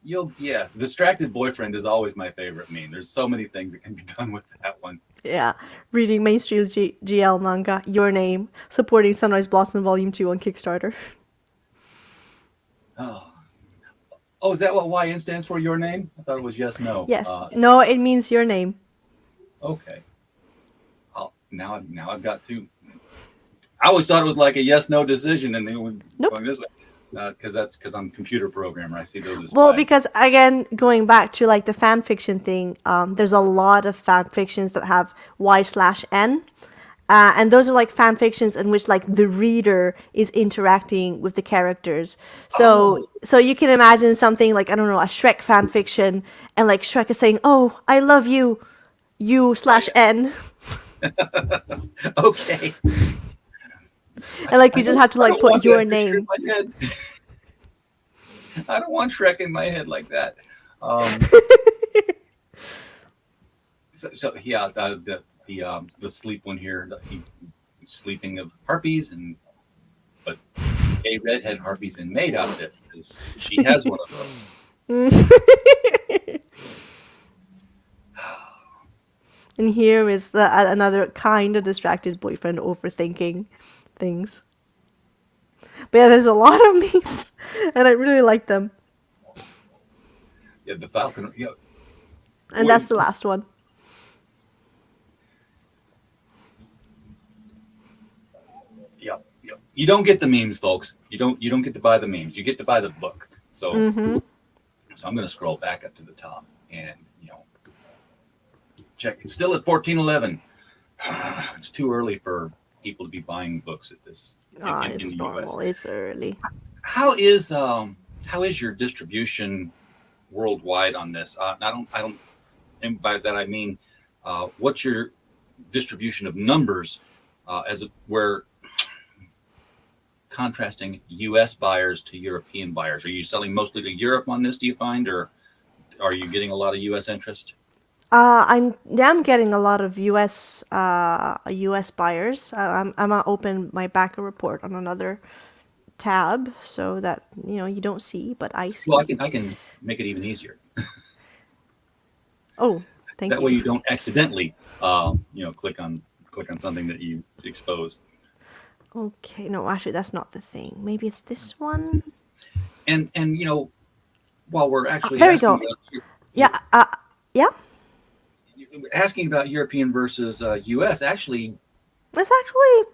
you'll yeah. Distracted boyfriend is always my favorite meme. There's so many things that can be done with that one. Yeah. Reading mainstream GL manga, Your Name, supporting Sunrise Blossom Volume 2 on Kickstarter. Oh, oh, is that what YN stands for? Your name? I thought it was yes no. Yes. No, it means your name. Okay. Now I've got to. I always thought it was like a yes no decision, and they were Nope. going this way. Because I'm a computer programmer. I see those as Well, flags. because again, going back to like the fan fiction thing, there's a lot of fan fictions that have Y/N. And those are like fan fictions in which like the reader is interacting with the characters. So Oh. so you can imagine something like, I don't know, a Shrek fan fiction, and like Shrek is saying, "Oh, I love you, you/N," Okay. and like you just have to I like don't want put your that picture name. in my head. I don't want Shrek in my head like that. Um, so yeah, the sleep one here. He's sleeping of harpies, but a redhead harpies in maid outfits because she has one of those. And here is another kind of distracted boyfriend overthinking things. But yeah, there's a lot of memes, and I really like them. Yeah, the Falcon. Yeah, And that's the last one. yeah, yeah. You don't get the memes, folks. You don't get to buy the memes. You get to buy the book. So so I'm going to scroll back up to the top and check. It's still at 1411. It's too early for people to be buying books at this in It's the normal. US. It's early. How is your distribution worldwide on this? I don't, and by that I mean, what's your distribution of numbers where contrasting U.S. buyers to European buyers? Are you selling mostly to Europe on this? Do you find, or are you getting a lot of U.S. interest? I'm getting a lot of US buyers. I'm gonna open my backer report on another tab so that you don't see, but I see. Well, I can make it even easier. Oh, thank That way you. you don't accidentally, click on something that you exposed. Okay, no, actually, that's not the thing. Maybe it's this one. And while we're actually There we asking go. about, Yeah, yeah. asking about European versus U.S., actually It's actually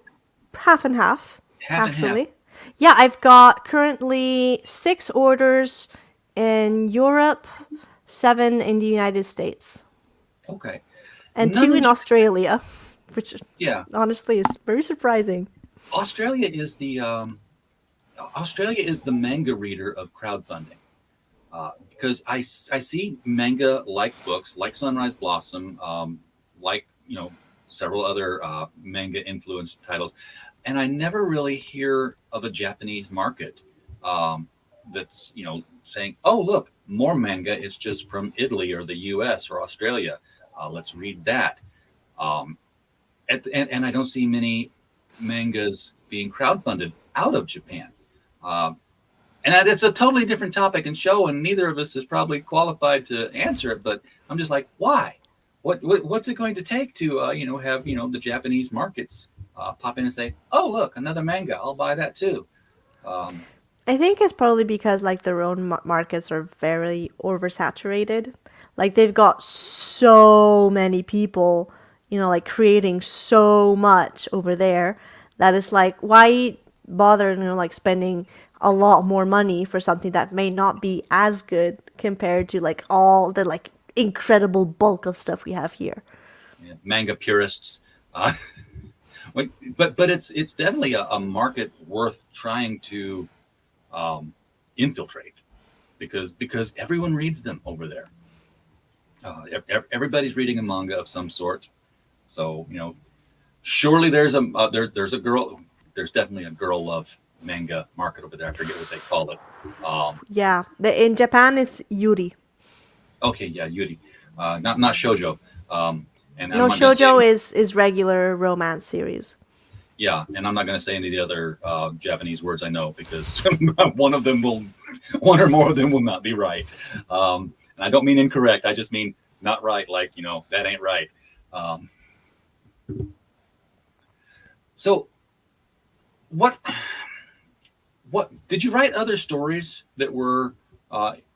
half and half. half and half. Actually, yeah, I've got currently 6 orders in Europe, 7 in the United States, Okay. and None 2 of in Australia, which yeah. honestly is very surprising. Australia is the manga reader of crowdfunding, because I see manga like books like Sunrise Blossom, like several other manga influenced titles, and I never really hear of a Japanese market that's saying, oh look, more manga is just from Italy or the U.S. or Australia. Let's read that. Um, and I don't see many mangas being crowdfunded out of Japan. Um, and it's a totally different topic and show, and neither of us is probably qualified to answer it. But I'm just like, why? what's it going to take to have the Japanese markets pop in and say, oh look, another manga, I'll buy that too. Um, I think it's probably because like their own markets are very oversaturated. Like they've got so many people, like creating so much over there that it's like why bother, like spending a lot more money for something that may not be as good compared to like all the like incredible bulk of stuff we have here. yeah, manga purists. Uh, but it's definitely a market worth trying to um, infiltrate because everyone reads them over there. Everybody's reading a manga of some sort. So surely there's a girl. There's definitely a girl love manga market over there. I forget what they call it. Yeah, in Japan it's Yuri. Okay, yeah, Yuri, not shojo. And I'm No, not going to say shoujo is regular romance series. yeah, and I'm not going to say any of the other Japanese words I know because one or more of them will not be right. And I don't mean incorrect. I just mean not right. Like that ain't right. Um, so what what did you write other stories that were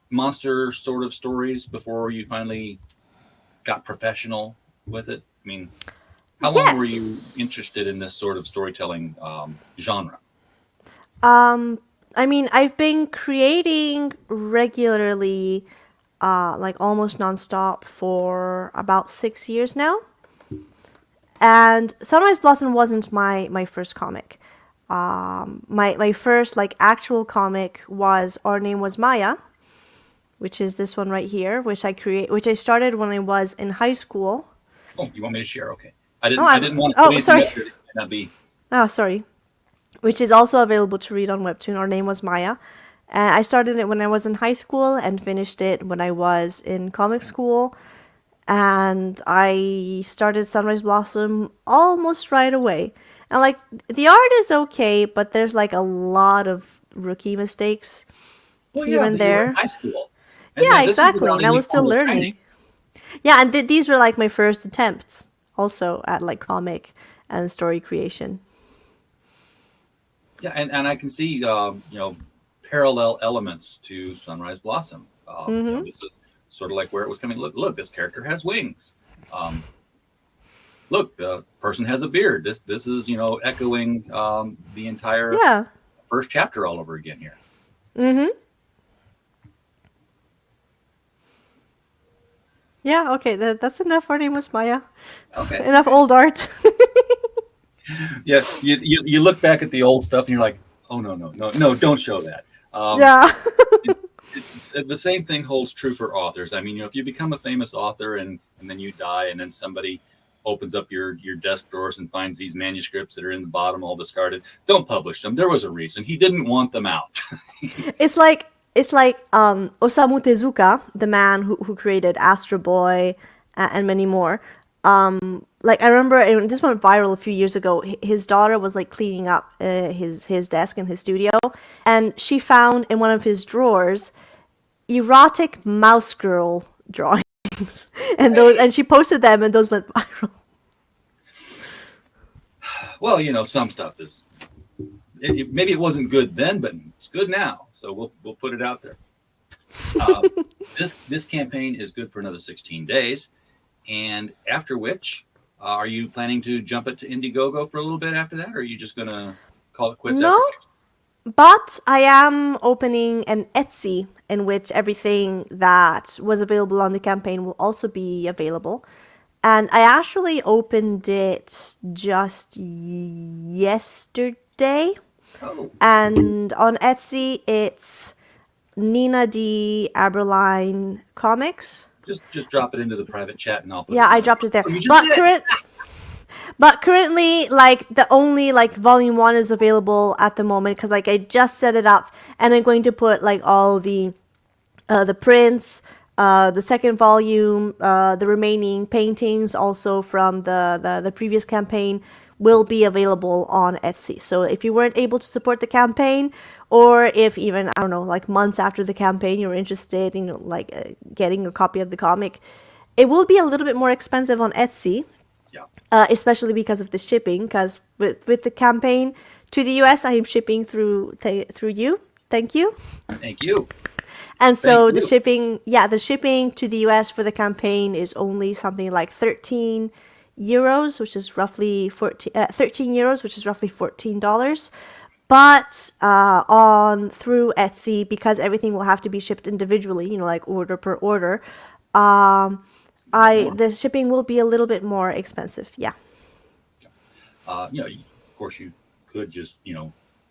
monster sort of stories before you finally got professional with it? I mean, how long were you interested in this sort of Yes. storytelling genre? I mean, I've been creating regularly, like almost nonstop for about 6 years now. And Sunrise Blossom wasn't my first comic. My first like actual comic was Our Name Was Maya, which is this one right here, which I started when I was in high school. Oh, you want me to share? Okay. Oh, I didn't want to put anything sorry. up there that might not be. Oh, sorry. Which is also available to read on Webtoon. Our Name Was Maya. I started it when I was in high school and finished it when I was in comic school. And I started Sunrise Blossom almost right away. And like the art is okay, but there's like a lot of rookie mistakes Well, here yeah, and but you were in there. high school, and Yeah, this is exactly. without And I any was still formal learning. training. Yeah, and these were like my first attempts also at like comic and story creation. Yeah, and I can see parallel elements to Sunrise Blossom. This is sort of like where it was coming. Look, this character has wings. Um, look, the person has a beard. This is echoing the entire Yeah. first chapter all over again here. Yeah, okay, that's enough. Our Name Was Maya. Okay. Enough old art. Yeah, you look back at the old stuff and you're like, oh no, don't show that. Yeah. The same thing holds true for authors. I mean, if you become a famous author and then you die, and then somebody opens up your desk drawers and finds these manuscripts that are in the bottom all discarded, don't publish them. There was a reason. He didn't want them out. It's like Osamu Tezuka, the man who created Astro Boy and many more. Like I remember, and this went viral a few years ago. His daughter was like cleaning up his desk in his studio, and she found in one of his drawers erotic mouse girl drawings, and she posted them, and those went viral. Well, some stuff is maybe it wasn't good then, but it's good now. So we'll put it out there. Uh, this campaign is good for another 16 days, and after which, are you planning to jump it to Indiegogo for a little bit after that, or are you just gonna call it quits No, after? but I am opening an Etsy in which everything that was available on the campaign will also be available. And I actually opened it just yesterday. Oh, And on Etsy, it's Nina D. Aberlein Comics. just drop it into the private chat, and I'll put Yeah, it in I there. dropped it there. Oh, you just But did it. currently, like the only like volume one is available at the moment because like I just set it up and I'm going to put like all the prints, the second volume, the remaining paintings also from the previous campaign will be available on Etsy. So if you weren't able to support the campaign, or if even I don't know, like months after the campaign, you're interested in like getting a copy of the comic, It will be a little bit more expensive on Etsy, Yeah. especially because of the shipping. Because with the campaign to the US, I am shipping through you. Thank you. Thank you. And Thank so the you. shipping, yeah, the shipping to the US for the campaign is only something like 13 euros, which is roughly 13 euros, which is roughly $14. But on through Etsy, because everything will have to be shipped individually, like order per order, More. the shipping will be a little bit more expensive. Yeah. Of course, you could just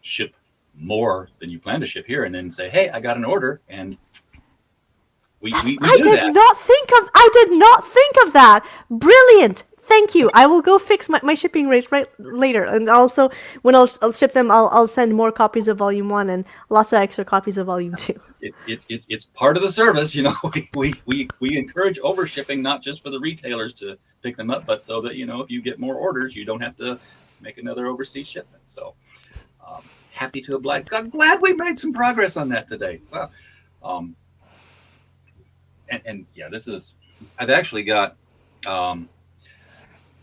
ship more than you plan to ship here, and then say, "Hey, I got an order," and we I do did that. not think of that. Brilliant. Thank you. I will go fix my shipping rates right later. And also when I'll ship them, I'll send more copies of volume 1 and lots of extra copies of volume 2. It's part of the service. We encourage over shipping, not just for the retailers to pick them up, but so that if you get more orders, you don't have to make another overseas shipment. So happy to oblige. Glad we made some progress on that today. Well, and yeah, I've actually got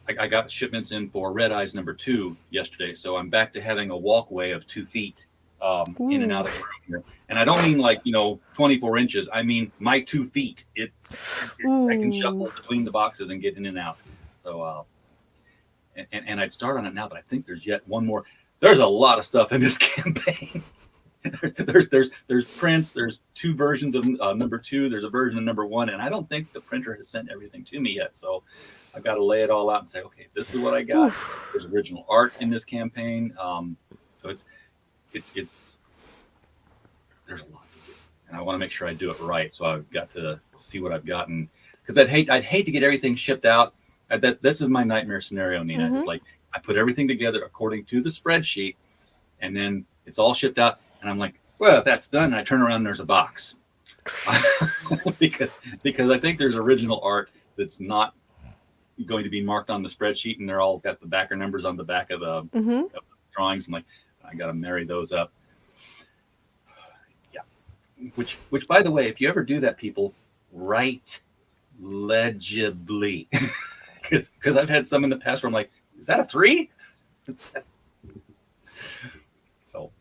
I got shipments in for Red Eyes #2 yesterday, so I'm back to having a walkway of 2 feet in and out of the room here. And I don't mean 24 inches. I mean my 2 feet. I can shuffle between the boxes and get in and out. So and I'd start on it now, but I think there's yet one more. There's a lot of stuff in this campaign. there's prints. There's 2 versions of #2. There's a version of #1, and I don't think the printer has sent everything to me yet. So I've got to lay it all out and say, okay, this is what I got. There's original art in this campaign, so it's there's a lot to do, and I want to make sure I do it right. So I've got to see what I've gotten, because I'd hate to get everything shipped out. This is my nightmare scenario, Nina. Mm-hmm. It's like I put everything together according to the spreadsheet, and then it's all shipped out, and I'm like, well, that's done. And I turn around and there's a box because I think there's original art that's not going to be marked on the spreadsheet, and they're all got the backer numbers on the back of the, Mm-hmm. of the drawings. I'm like, I got to marry those up. Yeah. Which, by the way, if you ever do that, people, write legibly, because I've had some in the past where I'm like, is that a 3? So,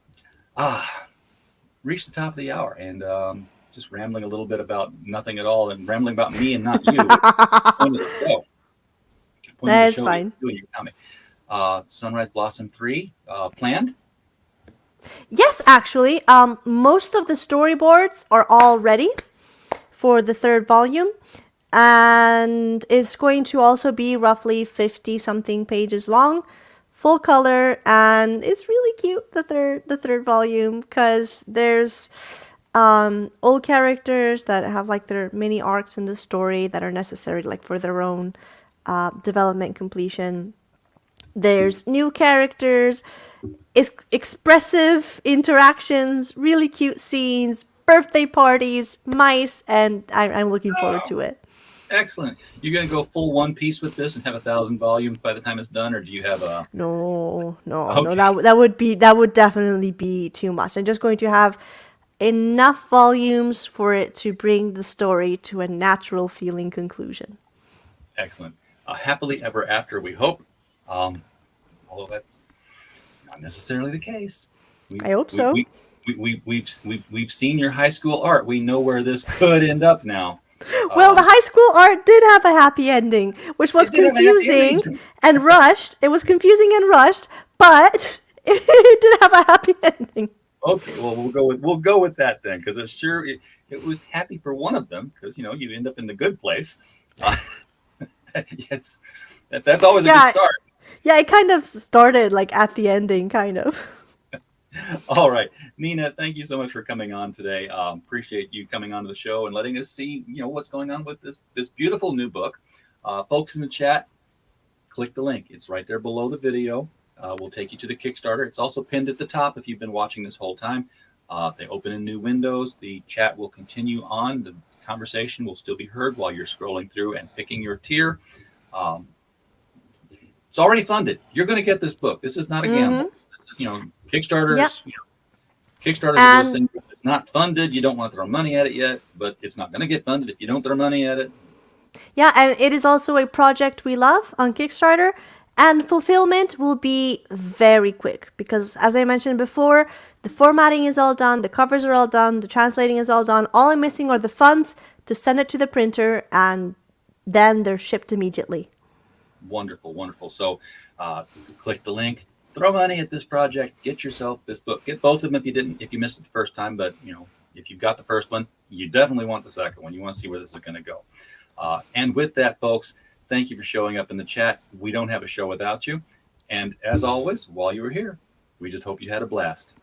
reached the top of the hour, and just rambling a little bit about nothing at all, and rambling about me and not you. That's fine. Doing your comic. Sunrise Blossom 3 planned. Yes, actually, most of the storyboards are all ready for the 3rd volume, and it's going to also be roughly 50 something pages long, full color, and it's really cute, the third volume, because there's old characters that have their mini arcs in the story that are necessary for their own development completion. There's new characters, expressive interactions, really cute scenes, birthday parties, mice, and I'm looking forward to it. Excellent. You're going to go full One Piece with this and have 1,000 volumes by the time it's done, or do you have a? No, Okay. that would definitely be too much. I'm just going to have enough volumes for it to bring the story to a natural feeling conclusion. Excellent. Happily ever after, we hope. Although that's not necessarily the case. I hope so. We've seen your high school art. We know where this could end up now. Well, the high school art did have a happy ending, which was confusing and rushed. It was confusing and rushed, but it did have a happy ending. Okay, well we'll go with that then, because it was happy for one of them, because you end up in the good place. That's always a good start. Yeah, it kind of started at the ending, kind of. All right, Nina, thank you so much for coming on today. Appreciate you coming on to the show and letting us see what's going on with this beautiful new book. Folks in the chat, click the link. It's right there below the video. We'll take you to the Kickstarter. It's also pinned at the top if you've been watching this whole time. They open in new windows. The chat will continue on. The conversation will still be heard while you're scrolling through and picking your tier. It's already funded. You're going to get this book. This is not a gamble. This is, Kickstarters. Yep. Kickstarters are those things. It's not funded. You don't want to throw money at it yet, but it's not going to get funded if you don't throw money at it. Yeah, and it is also a project we love on Kickstarter, and fulfillment will be very quick because, as I mentioned before, the formatting is all done, the covers are all done, the translating is all done. All I'm missing are the funds to send it to the printer, and then they're shipped immediately. Wonderful, wonderful. So click the link, throw money at this project, get yourself this book. Get both of them if you missed it the first time. But if you've got the first one, you definitely want the second one. You want to see where this is going to go. And with that, folks, thank you for showing up in the chat. We don't have a show without you. And as always, while you were here, we just hope you had a blast.